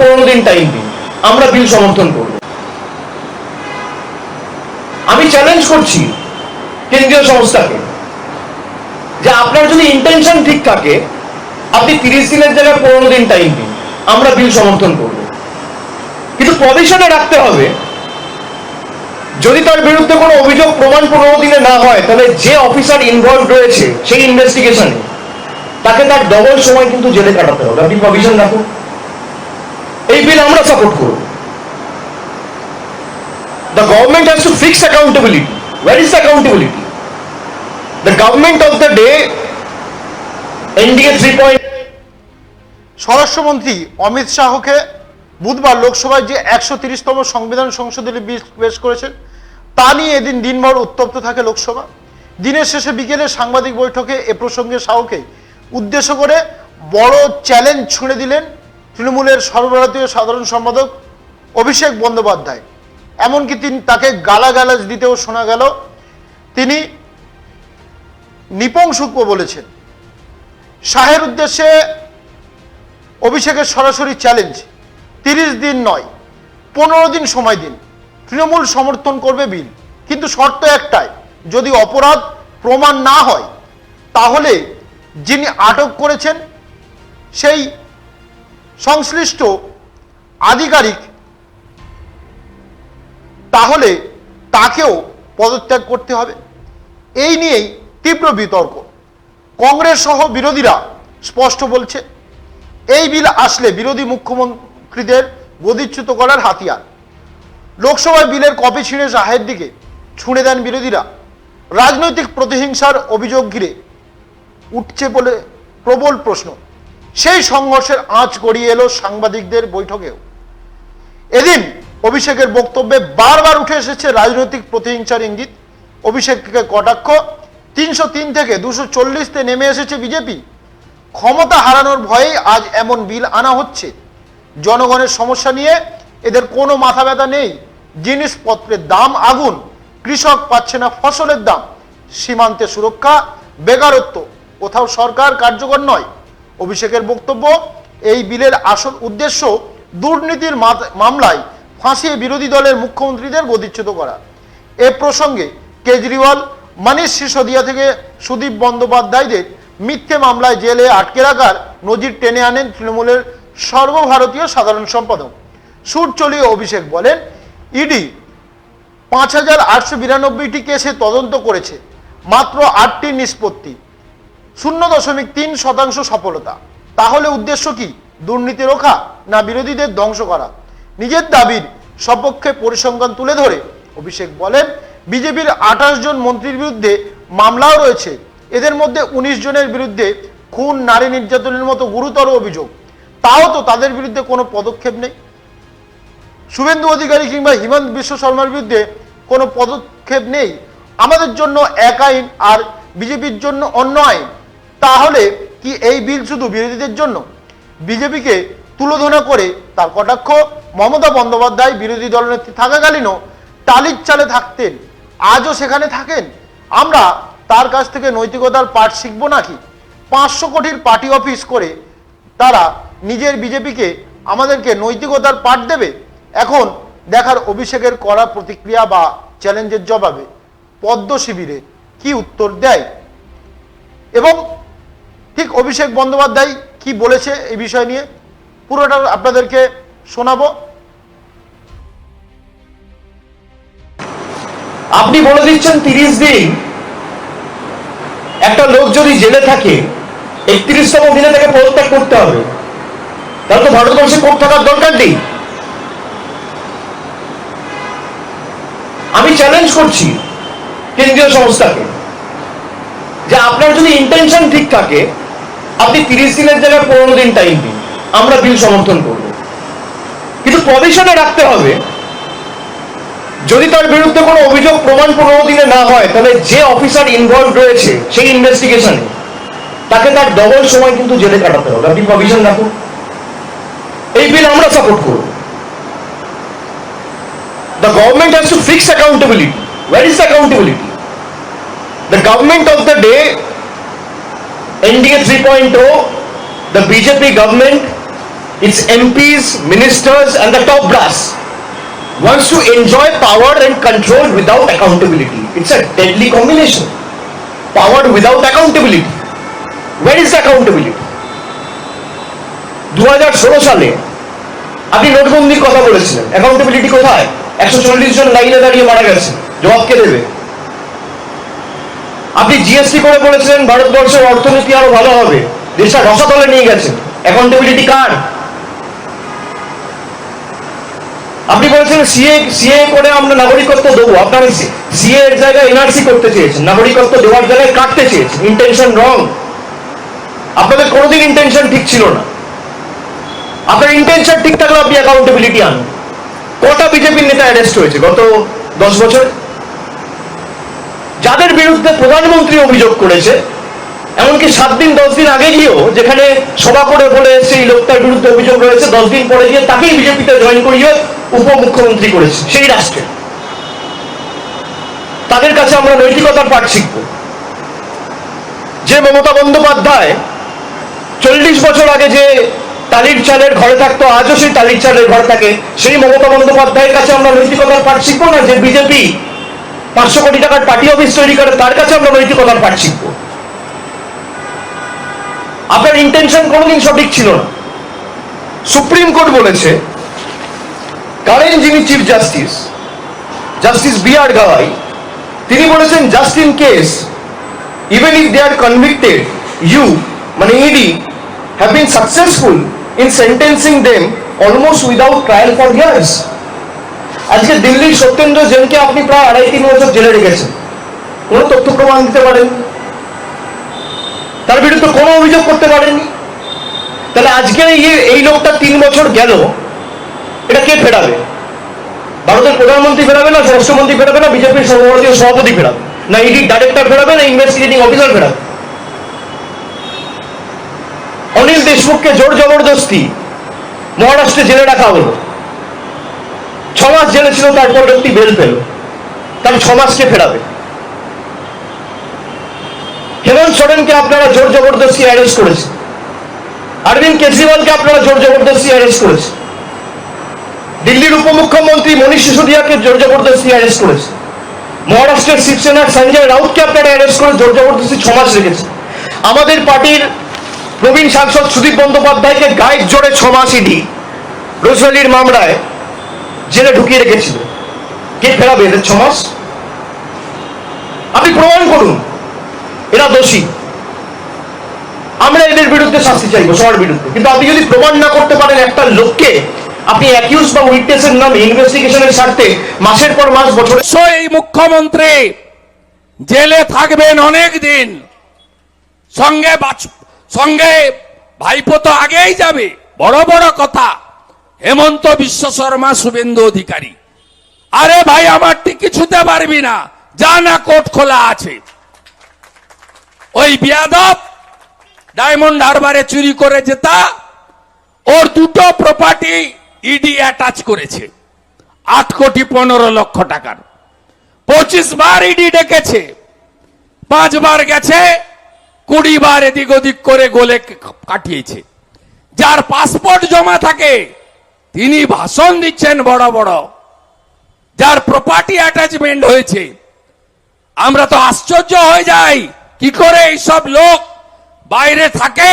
15 দিন টাইম দিন, আমরা বিল সমর্থন করব। আমি চ্যালেঞ্জ করছি কেন্দ্রীয় সংস্থাকে যে আপনার যদি ইন্টেনশন ঠিক থাকে, আপনি 30 দিনের জায়গায় 15 দিন টাইম দিন, আমরা বিল সমর্থন করব। কিন্তু প্রভিশনে রাখতে হবে, যদি তার বিরুদ্ধে কোনো অভিযোগ প্রমাণ 15 দিনে না হয়, তাহলে যে অফিসার ইনভলভ রয়েছে সেই ইনভেস্টিগেশনে তাকে তার ডবল সময় কিন্তু জেলে কাটাতে হবে। আপনি প্রভিশন রাখুন, এই বিল আমরা সাপোর্ট করব। The government has to fix accountability. Where is the accountability? The government of the day, NDA 3. স্বরাষ্ট্রমন্ত্রী অমিত শাহকে বুধবার লোকসভায় যে 130তম সংবিধান সংশোধনী বিল পেশ করেছেন তা নিয়ে এদিন দিনভর উত্তপ্ত থাকে লোকসভা। দিনের শেষে বিকেলে সাংবাদিক বৈঠকে এ প্রসঙ্গে শাহকে উদ্দেশ্য করে বড় চ্যালেঞ্জ ছুঁড়ে দিলেন তৃণমূলের সর্বভারতীয় সাধারণ সম্পাদক অভিষেক বন্দ্যোপাধ্যায়। এমনকি তাকে গালাগালাজ দিতেও শোনা গেল। তিনি নিপুংসুক্য বলেছেন। শাহের উদ্দেশ্যে অভিষেকের সরাসরি চ্যালেঞ্জ, 30 দিন নয় 15 দিন সময় দিন, তৃণমূল সমর্থন করবে বিল, কিন্তু শর্ত একটাই, যদি অপরাধ প্রমাণ না হয় তাহলে যিনি আটক করেছেন সেই সংশ্লিষ্ট আধিকারিক তাহলে তাকেও পদত্যাগ করতে হবে। এই নিয়েই তীব্র বিতর্ক। কংগ্রেস সহ বিরোধীরা স্পষ্ট বলছে এই বিল আসলে বিরোধী মুখ্যমন্ত্রীদের গদিচ্যুত করার হাতিয়ার। লোকসভায় বিলের কপি ছিঁড়ে শাহের দিকে ছুঁড়ে দেন বিরোধীরা। রাজনৈতিক প্রতিহিংসার অভিযোগ ঘিরে উঠছে বলে প্রবল প্রশ্ন। সেই সংঘর্ষের আঁচ গড়িয়ে এলো সাংবাদিকদের বৈঠকেও। এদিন অভিষেকের বক্তব্যে বারবার উঠে এসেছে রাজনৈতিক প্রতিহিংসার ইঙ্গিত। অভিষেককে কটাক্ষ, 303 থেকে 240-তে নেমে এসেছে বিজেপি। ক্ষমতা হারানোর ভয়েই আজ এমন বিল আনা হচ্ছে। জনগণের সমস্যা নিয়ে এদের কোনো মাথা ব্যথা নেই। জিনিসপত্রের দাম আগুন, কৃষক পাচ্ছে না ফসলের দাম, সীমান্তে সুরক্ষা, বেকারত্ব, কোথাও সরকার কার্যকর নয়। অভিষেকের বক্তব্য, এই বিলের আসল উদ্দেশ্য দুর্নীতির মামলায় ফাঁসিয়ে বিরোধী দলের মুখ্যমন্ত্রীদের গদিচ্যুত করা। এ প্রসঙ্গে কেজরিওয়াল, মনীষ সিসোদিয়া থেকে সুদীপ বন্দ্যোপাধ্যায়দের মিথ্যে মামলায় জেলে আটকে রাখার নজির টেনে আনেন তৃণমূলের সর্বভারতীয় সাধারণ সম্পাদক। সুর চলিয়ে অভিষেক বলেন, ইডি 5892টি কেসে তদন্ত করেছে, মাত্র 8টি নিষ্পত্তি, 0.3% সফলতা। তাহলে উদ্দেশ্য কি? দুর্নীতি রোখা না বিরোধীদের ধ্বংস করা? নিজের দাবির সপক্ষে পরিসংখ্যান তুলে ধরে অভিষেক বলেন, বিজেপির 28 জন মন্ত্রীর বিরুদ্ধে মামলাও রয়েছে। এদের মধ্যে 19 জনের বিরুদ্ধে খুন, নারী নির্যাতনের মতো গুরুতর অভিযোগ, তাও তো তাদের বিরুদ্ধে কোনো পদক্ষেপ নেই। শুভেন্দু অধিকারী কিংবা হিমন্ত বিশ্ব শর্মার বিরুদ্ধে কোনো পদক্ষেপ নেই। আমাদের জন্য এক আইন আর বিজেপির জন্য অন্য আইন। তাহলে কি এই বিল শুধু বিরোধীদের জন্য? বিজেপিকে তুলোধনা করে তার কটাক্ষ, মমতা বন্দ্যোপাধ্যায় বিরোধী দলনেত্রী থাকাকালীনও টালির চালে থাকতেন, আজও সেখানে থাকেন। আমরা তার কাছ থেকে নৈতিকতার পাঠ শিখব নাকি? 500 কোটির পার্টি অফিস করে তারা নিজের বিজেপিকে আমাদেরকে নৈতিকতার পাঠ দেবে? এখন দেখার অভিষেকের কড়া প্রতিক্রিয়া বা চ্যালেঞ্জের জবাবে পদ্ম শিবিরে কি উত্তর দেয় এবং ঠিক অভিষেক বন্দ্যোপাধ্যায় কি বলেছে এই বিষয় নিয়ে পুরোটা আপনাদেরকে শোনাবো। আপনি বলে দিচ্ছেন 30 দিন। একটা লোক যদি জেলে থাকে 31তম দিনে তাকে পদত্যাগ করতে হবে, তাহলে তো ভারতবর্ষে কোর্ট থাকার দরকার নেই। আমি চ্যালেঞ্জ করছি কেন্দ্রীয় সংস্থাকে যে আপনার যদি ইন্টেনশন ঠিক থাকে, আপনি 30 দিনের জায়গায় 15 দিন টাইম দিন, আমরা বিল সমর্থন করব। কিন্তু প্রভিশনে রাখতে হবে, যদি তার বিরুদ্ধে কোনো অভিযোগ প্রমাণ 15 দিনে না হয়, তাহলে যে অফিসার ইনভলভ রয়েছে সেই ইনভেস্টিগেশনে তাকে তার ডবল সময় কিন্তু জেলে কাটাতে হবে। আপনি প্রভিশন রাখুন, এই বিল আমরা সাপোর্ট করব। The government has to fix accountability. Where is the accountability? The government of the day, NDA 3.0, the BJP government its MPs, ministers and the top brass wants to enjoy power and control without accountability. It's a deadly combination. Power without accountability. Where is the accountability? 2016 সালে আপনি নোটবন্দির কথা বলেছিলেন, accountability কোথায়? 140 জন লাইনে দাঁড়িয়ে মারা গেছে, জবাব কে দেবে? আপনি জিএসটি করে বলেছিলেন ভারতবর্ষের অর্থনীতি আরো ভালো হবে, দেশটা রসাতলে নিয়ে গেছেন, অ্যাকাউন্টেবিলিটি কার? আপনি বলেছেন সিএ করে আমরা নাগরিকত্ব দেবো, আপনারা সিএ এর জায়গায় এনআরসি করতে চেয়েছেন, নাগরিকত্ব দেওয়ার জায়গায় কাটতে চেয়েছেন। ইন্টেনশন রং। আপনাদের কোনোদিন ইন্টেনশন ঠিক ছিল না। আপনার ইন্টেনশন ঠিক থাকলে আপনি অ্যাকাউন্টেবিলিটি আনুন। কটা বিজেপির নেতা অ্যারেস্ট হয়েছে গত 10 বছরে? যাদের বিরুদ্ধে প্রধানমন্ত্রী অভিযোগ করেছে, এমনকি 7 দিন 10 দিন আগে গিয়েও যেখানে সভা করে বলে সেই লোকটার বিরুদ্ধে অভিযোগ রয়েছে, 10 দিন পরে গিয়ে তাকেই বিজেপিতে জয়েন করিয়ে উপমুখ্যমন্ত্রী করেছে সেই রাষ্ট্রে। তাদের কাছে আমরা নৈতিকতার পাঠ শিখব। যে মমতা বন্দ্যোপাধ্যায় 40 বছর আগে যে টালির চালের ঘরে থাকতো, আজও সেই টালির চালের ঘরে থাকে, সেই মমতা বন্দ্যোপাধ্যায়ের কাছে আমরা নৈতিকতার পাঠ শিখবো না? যে বিজেপি 500 কোটি টাকার পার্টি অফিস তৈরি করে, তার কাছে আমরা নৈতিকতার পাঠ শিখবো? আপনার ইন্টেনশন কোনোদিন সঠিক ছিল না। সুপ্রিম কোর্ট বলেছে, কারেন্ট যিনি chief justice, justice B R. Gavai, তিনি বলেছেন, just in case even if they are convicted, you মানে ED have been successful in sentencing them almost without trial for years. আজকে দিল্লির সত্যেন্দ্র জৈনকে আপনি প্রায় 2.5-3 বছর জেলে রেখেছেন, কোনো তথ্য প্রমাণ দিতে পারেন, তার বিরুদ্ধে কোনো অভিযোগ করতে পারেননি। তাহলে আজকে এই লোকটা 3 বছর গেল, এটা কে ফেরাবে? ভারতের প্রধানমন্ত্রী ফেরাবে, না স্বরাষ্ট্রমন্ত্রী ফেরাবে, না বিজেপির সর্বভারতীয় সভাপতি ফেরাবে, না ইডি ডাইরেক্টর ফেরাবে, না ইনভেস্টিগেটিং অফিসার ফেরাবে? অনিল দেশমুখকে জোর জবরদস্তি মহারাষ্ট্রে জেলে রাখা হলো, 6 মাস জেলে ছিল, তারপর ব্যক্তি বেল পেল, তাহলে 6 মাসকে ফেরাবে? হেমন্ত সোরেনকে আপনারা জোর জবরদস্তি অ্যারেস্ট করেছেন, অরবিন্দ কেজরিওয়ালকে আপনারা জোর জবরদস্তি অ্যারেস্ট করেছেন, দিল্লির উপমুখ্যমন্ত্রী মনীষ সিসোদিয়াকে জোর জবরদস্তি অ্যারেস্ট করেছে, মহারাষ্ট্রের শিবসেনার সঞ্জয় রাউতকে আপনারা অ্যারেস্ট করে জোর জবরদস্তি 6 মাস রেখেছেন। আমাদের পার্টির প্রবীণ সাংসদ সুদীপ বন্দ্যোপাধ্যায়কে গায়ের জোরে 6 মাস ইডি রোজভ্যালির মামলায় জেলে ঢুকিয়ে রেখেছিল। কে ফেরাবে এদের 6 মাস? আপনি প্রমাণ করুন এরা দোষী, আমরা এদের বিরুদ্ধে শাস্তি চাইবো, সবার বিরুদ্ধে। কিন্তু আপনি যদি প্রমাণ না করতে পারেন একটা লোককে, আপনি অ্যাকিউজ বা উইটনেসের নামে ইনভেস্টিগেশনের স্বার্থে মাসের পর মাস, বছরের এই মুখ্যমন্ত্রী জেলে থাকবেন অনেক দিন, সঙ্গে ভাইপো তো আগেই যাবে। বড় বড় কথা, হেমন্ত বিশ্ব শর্মা, শুভেন্দু অধিকারী, আরে ভাই আমার কিছুতে পারবি না, যা না কোর্ট খোলা আছে। ওই বিয়াদব ডায়মন্ড হারবারে চুরি করে যেতা, ওর 2টো প্রপার্টি ইডি অ্যাটাচ করেছে 8,15,00,000 টাকার। 25 বার ইডি ডেকেছে, 5 বার গেছে, 20 বার এদিক ওদিক করে গোলে কাটিয়েছে। যার পাসপোর্ট জমা থাকে তিনি ভাষণ দিচ্ছেন বড় বড়, যার প্রপার্টি অ্যাটাচমেন্ট হয়েছে। আমরা তো আশ্চর্য হয়ে যাই, কি করে এইসব লোক বাইরে থাকে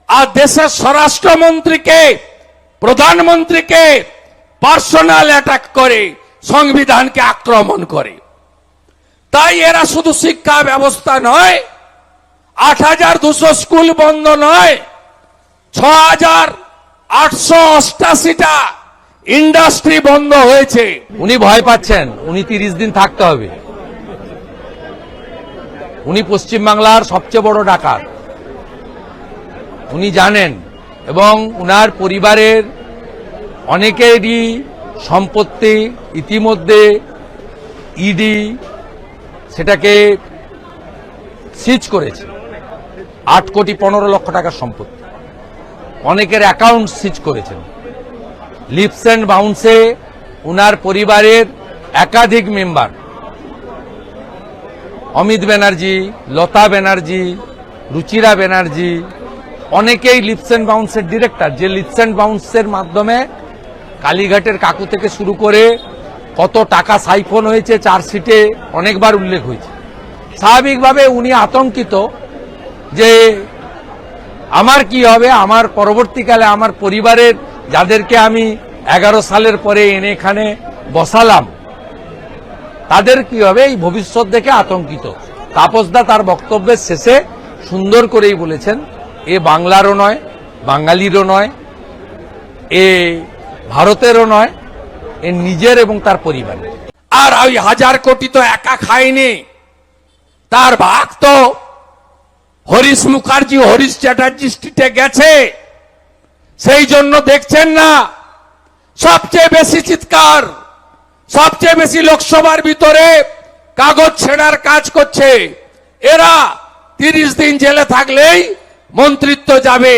আর দেশের স্বরাষ্ট্রমন্ত্রীকে, প্রধানমন্ত্রীকে পার্সোনাল অ্যাটাক করে, সংবিধানকে আক্রমণ করে। তাই এরা শুধু শিক্ষা ব্যবস্থা নয়, 8,200 স্কুল বন্ধ নয়, 6,888টা ইন্ডাস্ট্রি বন্ধ হয়েছে। উনি ভয় পাচ্ছেন, উনি 30 দিন থাকতে হবে। উনি পশ্চিমবাংলার সবচেয়ে বড় ডাকাত, উনি জানেন, এবং উনার পরিবারের অনেকেরই সম্পত্তি ইতিমধ্যে ইডি সেটাকে সিজ করেছে। 8,15,00,000 টাকার সম্পত্তি, অনেকের অ্যাকাউন্ট সিজ করেছেন। লিপস অ্যান্ড বাউন্সে উনার পরিবারের একাধিক মেম্বার, অমিত ব্যানার্জি, লতা ব্যানার্জি, রুচিরা ব্যানার্জি, অনেকেই লিপস অ্যান্ড বাউন্সের ডিরেক্টর, যে লিপস অ্যান্ড বাউন্সের মাধ্যমে কালীঘাটের কাকু থেকে শুরু করে কত টাকা সাইফন হয়েছে চার্জশিটে অনেকবার উল্লেখ হয়েছে। স্বাভাবিকভাবে উনি আতঙ্কিত যে আমার কি হবে, আমার পরবর্তীকালে আমার পরিবারের যাদেরকে আমি 11 সালের পরে এনে এখানে বসালাম তাদের কি হবে, এই ভবিষ্যৎ দেখে আতঙ্কিত। তাপসদা তার বক্তব্যের শেষে সুন্দর করেই বলেছেন, এ বাংলারও নয়, বাঙালিরও নয়, এ ভারতেরও নয়, এ নিজের এবং তার পরিবারের। আর ওই 1000 কোটি তো একা খায়নি, তার ভাগ তো হরিশ মুখার্জি, হরিশ চ্যাটার্জি স্ট্রিটে গেছে। সেই জন্য দেখছেন না সবচেয়ে বেশি চিৎকার, সবচেয়ে বেশি লোকসভার ভিতরে কাগজ ছেঁড়ার কাজ করছে এরা। 30 দিন জেলে থাকলেই মন্ত্রিত্ব যাবে।